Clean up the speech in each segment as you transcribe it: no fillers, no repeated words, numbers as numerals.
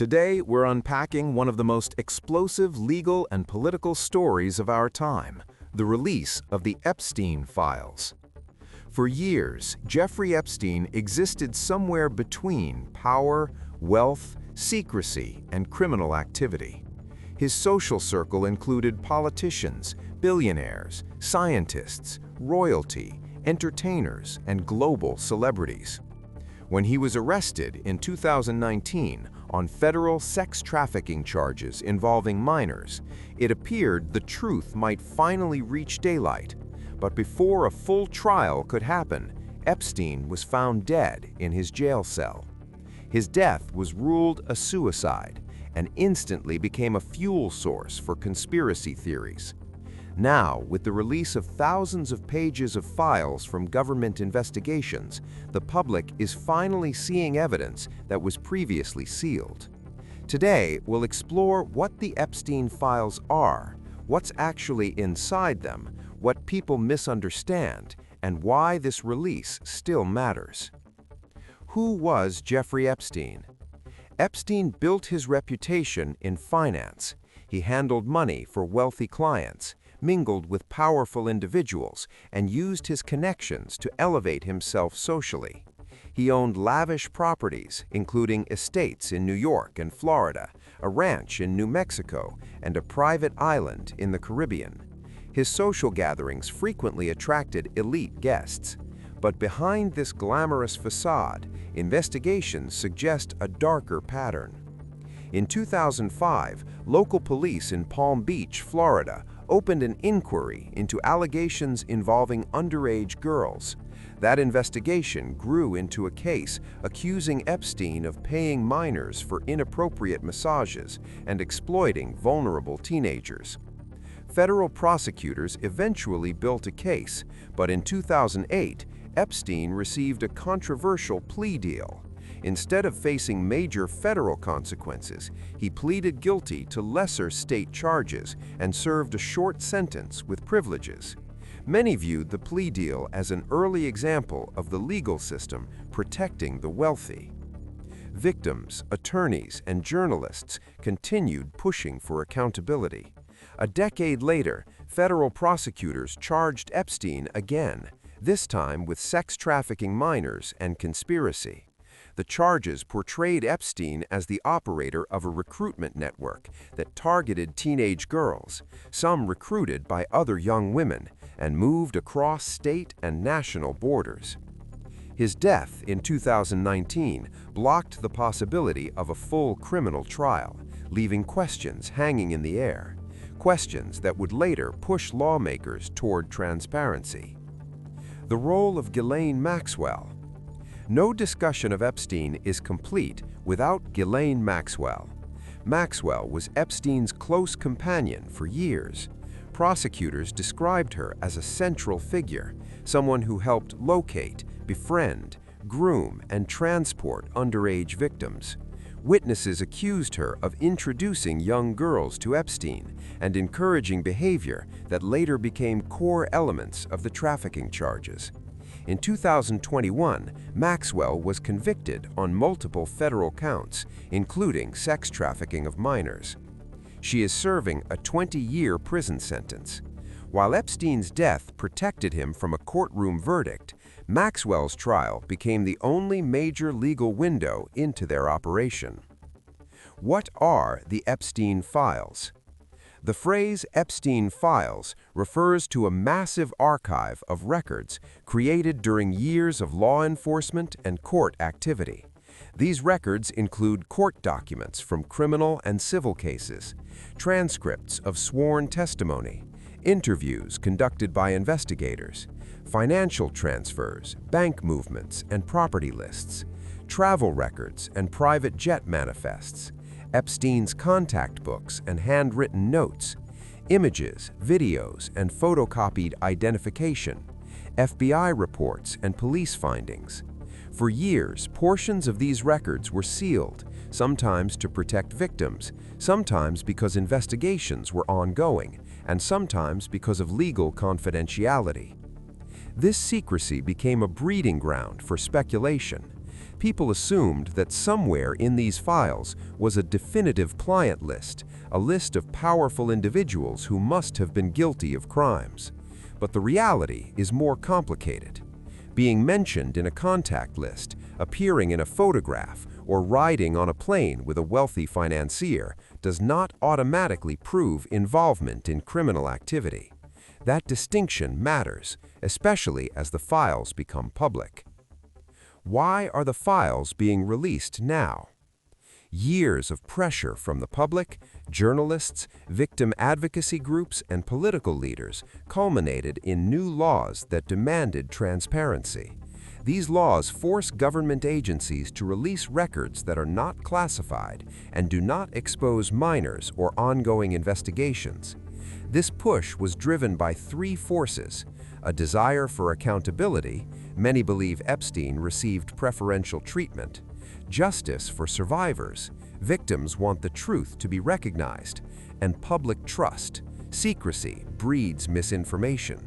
Today, we're unpacking one of the most explosive legal and political stories of our time, the release of the Epstein files. For years, Jeffrey Epstein existed somewhere between power, wealth, secrecy, and criminal activity. His social circle included politicians, billionaires, scientists, royalty, entertainers, and global celebrities. When he was arrested in 2019 on federal sex trafficking charges involving minors, it appeared the truth might finally reach daylight. But before a full trial could happen, Epstein was found dead in his jail cell. His death was ruled a suicide and instantly became a fuel source for conspiracy theories. Now, with the release of thousands of pages of files from government investigations, the public is finally seeing evidence that was previously sealed. Today, we'll explore what the Epstein files are, what's actually inside them, what people misunderstand, and why this release still matters. Who was Jeffrey Epstein? Epstein built his reputation in finance. He handled money for wealthy clients, mingled with powerful individuals, and used his connections to elevate himself socially. He owned lavish properties, including estates in New York and Florida, a ranch in New Mexico, and a private island in the Caribbean. His social gatherings frequently attracted elite guests. But behind this glamorous facade, investigations suggest a darker pattern. In 2005, local police in Palm Beach, Florida, opened an inquiry into allegations involving underage girls. That investigation grew into a case accusing Epstein of paying minors for inappropriate massages and exploiting vulnerable teenagers. Federal prosecutors eventually built a case, but in 2008, Epstein received a controversial plea deal. Instead of facing major federal consequences, he pleaded guilty to lesser state charges and served a short sentence with privileges. Many viewed the plea deal as an early example of the legal system protecting the wealthy. Victims, attorneys, and journalists continued pushing for accountability. A decade later, federal prosecutors charged Epstein again, this time with sex trafficking minors and conspiracy. The charges portrayed Epstein as the operator of a recruitment network that targeted teenage girls, some recruited by other young women, and moved across state and national borders. His death in 2019 blocked the possibility of a full criminal trial, leaving questions hanging in the air, questions that would later push lawmakers toward transparency. The role of Ghislaine Maxwell. No discussion of Epstein is complete without Ghislaine Maxwell. Maxwell was Epstein's close companion for years. Prosecutors described her as a central figure, someone who helped locate, befriend, groom, and transport underage victims. Witnesses accused her of introducing young girls to Epstein and encouraging behavior that later became core elements of the trafficking charges. In 2021, Maxwell was convicted on multiple federal counts, including sex trafficking of minors. She is serving a 20-year prison sentence. While Epstein's death protected him from a courtroom verdict, Maxwell's trial became the only major legal window into their operation. What are the Epstein files? The phrase Epstein files refers to a massive archive of records created during years of law enforcement and court activity. These records include court documents from criminal and civil cases, transcripts of sworn testimony, interviews conducted by investigators, financial transfers, bank movements, and property lists, travel records and private jet manifests, Epstein's contact books and handwritten notes, images, videos, and photocopied identification, FBI reports and police findings. For years, portions of these records were sealed, sometimes to protect victims, sometimes because investigations were ongoing, and sometimes because of legal confidentiality. This secrecy became a breeding ground for speculation. People assumed that somewhere in these files was a definitive client list, a list of powerful individuals who must have been guilty of crimes. But the reality is more complicated. Being mentioned in a contact list, appearing in a photograph, or riding on a plane with a wealthy financier does not automatically prove involvement in criminal activity. That distinction matters, especially as the files become public. Why are the files being released now? Years of pressure from the public, journalists, victim advocacy groups, and political leaders culminated in new laws that demanded transparency. These laws force government agencies to release records that are not classified and do not expose minors or ongoing investigations. This push was driven by three forces: a desire for accountability — many believe Epstein received preferential treatment; justice for survivors — victims want the truth to be recognized; and public trust — secrecy breeds misinformation.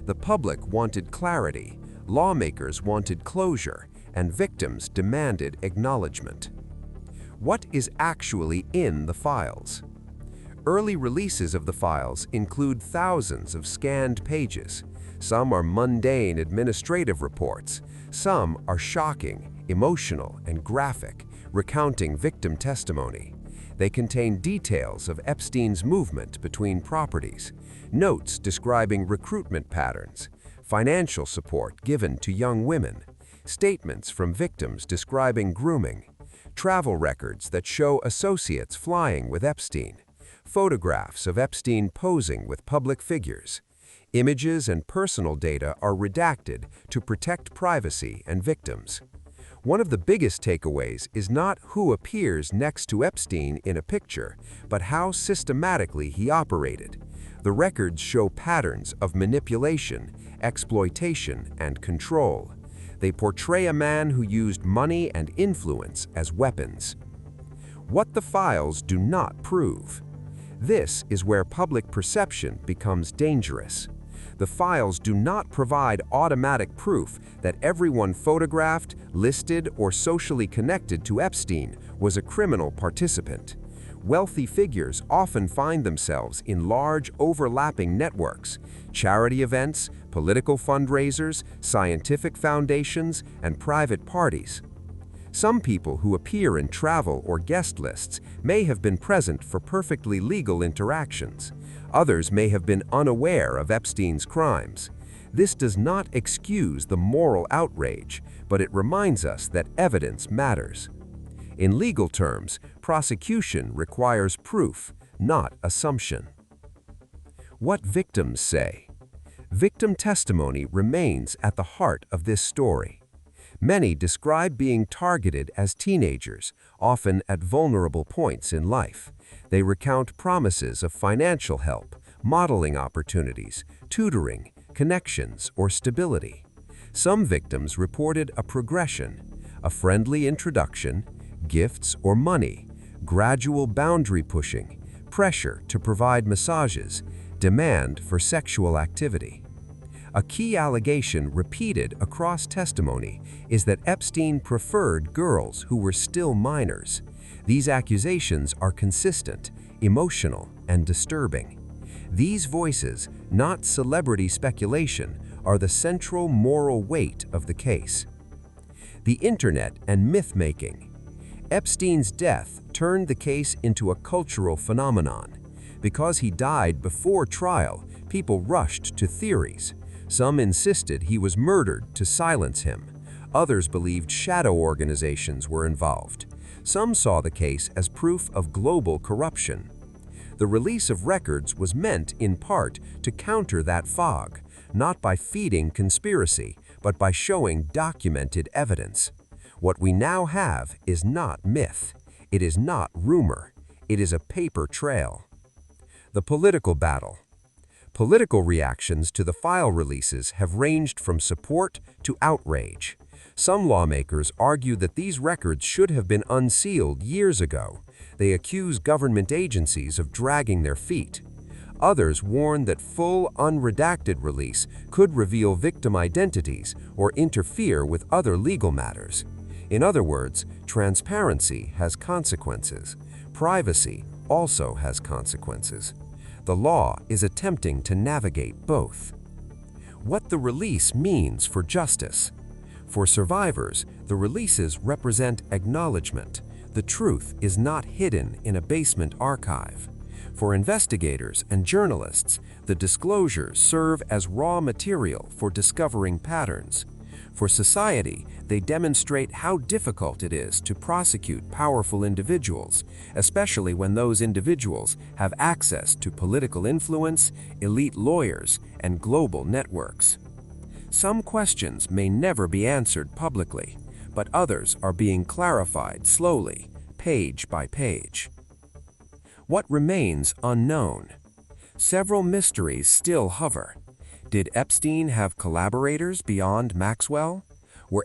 The public wanted clarity, lawmakers wanted closure, and victims demanded acknowledgement. What is actually in the files? Early releases of the files include thousands of scanned pages. Some are mundane administrative reports. Some are shocking, emotional, and graphic, recounting victim testimony. They contain details of Epstein's movement between properties, notes describing recruitment patterns, financial support given to young women, statements from victims describing grooming, travel records that show associates flying with Epstein, photographs of Epstein posing with public figures. Images and personal data are redacted to protect privacy and victims. One of the biggest takeaways is not who appears next to Epstein in a picture, but how systematically he operated. The records show patterns of manipulation, exploitation, and control. They portray a man who used money and influence as weapons. What the files do not prove. This is where public perception becomes dangerous. The files do not provide automatic proof that everyone photographed, listed, or socially connected to Epstein was a criminal participant. Wealthy figures often find themselves in large, overlapping networks: charity events, political fundraisers, scientific foundations, and private parties. Some people who appear in travel or guest lists may have been present for perfectly legal interactions. Others may have been unaware of Epstein's crimes. This does not excuse the moral outrage, but it reminds us that evidence matters. In legal terms, prosecution requires proof, not assumption. What victims say. Victim testimony remains at the heart of this story. Many describe being targeted as teenagers, often at vulnerable points in life. They recount promises of financial help, modeling opportunities, tutoring, connections, or stability. Some victims reported a progression: a friendly introduction, gifts or money, gradual boundary pushing, pressure to provide massages, demand for sexual activity. A key allegation repeated across testimony is that Epstein preferred girls who were still minors. These accusations are consistent, emotional, and disturbing. These voices, not celebrity speculation, are the central moral weight of the case. The Internet and myth-making. Epstein's death turned the case into a cultural phenomenon. Because he died before trial, people rushed to theories. Some insisted he was murdered to silence him. Others believed shadow organizations were involved. Some saw the case as proof of global corruption. The release of records was meant, in part, to counter that fog, not by feeding conspiracy, but by showing documented evidence. What we now have is not myth. It is not rumor. It is a paper trail. The political battle. Political reactions to the file releases have ranged from support to outrage. Some lawmakers argue that these records should have been unsealed years ago. They accuse government agencies of dragging their feet. Others warn that full, unredacted release could reveal victim identities or interfere with other legal matters. In other words, transparency has consequences. Privacy also has consequences. The law is attempting to navigate both. What the release means for justice. For survivors, the releases represent acknowledgement. The truth is not hidden in a basement archive. For investigators and journalists, the disclosures serve as raw material for discovering patterns. For society, they demonstrate how difficult it is to prosecute powerful individuals, especially when those individuals have access to political influence, elite lawyers, and global networks. Some questions may never be answered publicly, but others are being clarified slowly, page by page. What remains unknown? Several mysteries still hover. Did Epstein have collaborators beyond Maxwell?